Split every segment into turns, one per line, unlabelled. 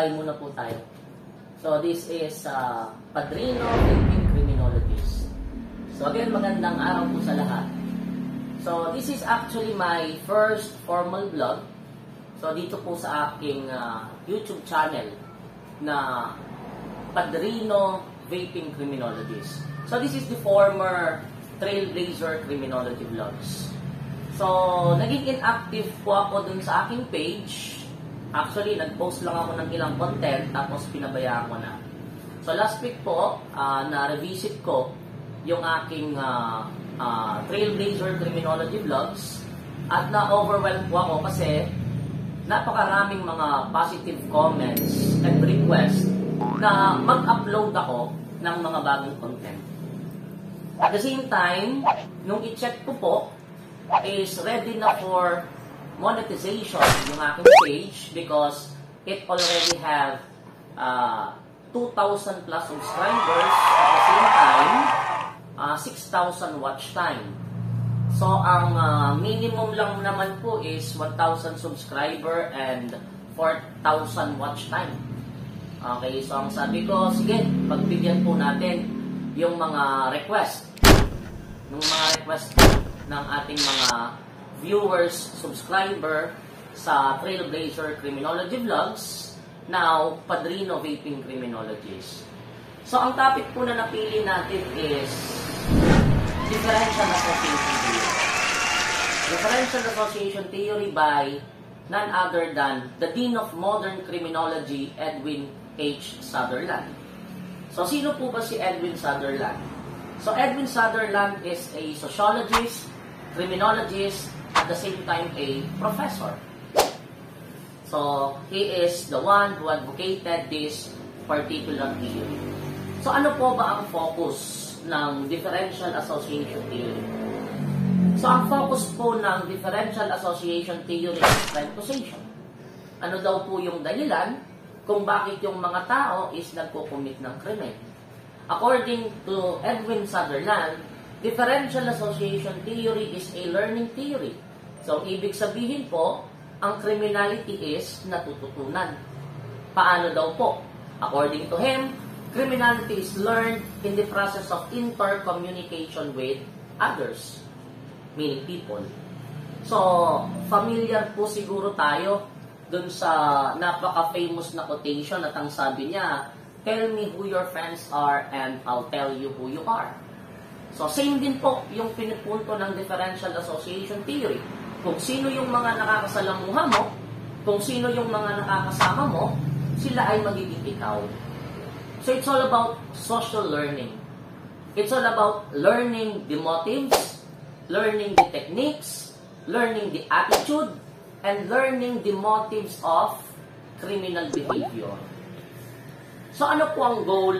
Mag-apply muna po tayo. So, this is Padrino Vaping Criminologist. So, again, magandang araw po sa lahat. So, this is actually my first formal vlog. So, dito po sa aking YouTube channel na Padrino Vaping Criminologist. So, this is the former Trailblazer Criminology Vlogs. So, naging inactive po ako dun sa aking page. Actually, nag-post lang ako ng ilang content tapos pinabayaan ko na. So, last week po, na-revisit ko yung aking Trailblazer Criminology Vlogs at na-overwhelmed po ako kasi napakaraming mga positive comments and requests na mag-upload ako ng mga bagong content. At the same time, nung i-check ko po, is ready na for monetization yung aking page because it already have 2,000 plus subscribers at the same time 6,000 watch time. So ang minimum lang naman po is 1,000 subscriber and 4,000 watch time. Okay, so ang sabi ko, sige, pagbigyan po natin yung mga request ng ating mga viewers, subscriber sa Trailblazer Criminology Vlogs, now Padrino Vaping Criminologist. So, ang topic po na napili natin is Differential Association Theory. Differential Association Theory by none other than the Dean of Modern Criminology, Edwin H. Sutherland. So, sino po ba si Edwin Sutherland? So, Edwin Sutherland is a sociologist, criminologist, at the same time a professor. So, he is the one who advocated this particular theory. So, ano po ba ang focus ng Differential Association Theory? So, ang focus po ng Differential Association Theory is crime causation. Ano daw po yung dahilan kung bakit yung mga tao is nagko-commit ng krimen? According to Edwin Sutherland, Differential Association Theory is a learning theory. So, ibig sabihin po, ang criminality is natututunan. Paano daw po? According to him, criminality is learned in the process of intercommunication with others, meaning people. So, familiar po siguro tayo dun sa napaka-famous na quotation at ang sabi niya, "Tell me who your friends are and I'll tell you who you are." So, same din po yung pinipunto ng Differential Association Theory. Kung sino yung mga nakakasalamuha mo, kung sino yung mga nakakasama mo, sila ay magiging ikaw. So, it's all about social learning. It's all about learning the motives, learning the techniques, learning the attitude, and learning the motives of criminal behavior. So, ano po ang goal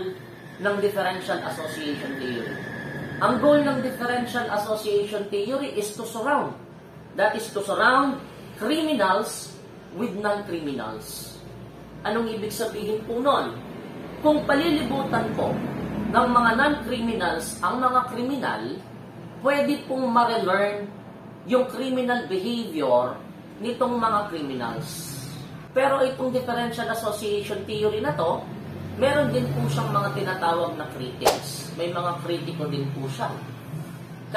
ng Differential Association Theory? Ang goal ng Differential Association Theory is to surround. That is to surround criminals with non-criminals. Anong ibig sabihin po nun? Kung palilibutan po ng mga non-criminals ang mga kriminal, pwede pong ma-relearn yung criminal behavior nitong mga criminals. Pero itong Differential Association Theory na to, meron din po siyang mga tinatawag na critics. May mga kritiko din po siya.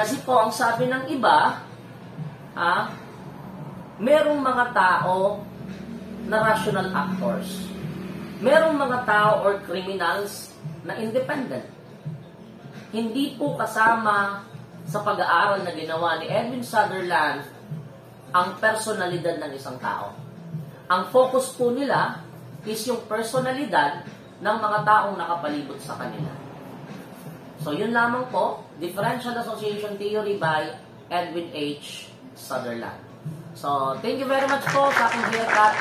Kasi po, ang sabi ng iba, merong mga tao na rational actors. Merong mga tao or criminals na independent. Hindi po kasama sa pag-aaral na ginawa ni Edwin Sutherland ang personalidad ng isang tao. Ang focus po nila is yung personalidad ng mga taong nakapalibot sa kanila. So, yun lamang po, Differential Association Theory by Edwin H. Sutherland. So, thank you very much po sa aking haircut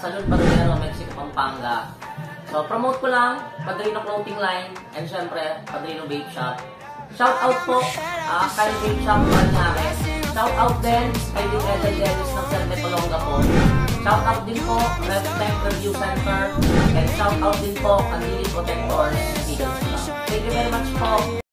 sa Lun Barrero, Mexico, Pampanga. So, promote ko lang Padrino Clothing Line and syempre, Padrino Vape Shop. Shout out po kay Vape Shop Malnare. Shout out din kay Eden Dennis ng Serte Palonga po. Shout out din po Red Tank Review Center and shout out din po Anili Protectors. Thank you very much po.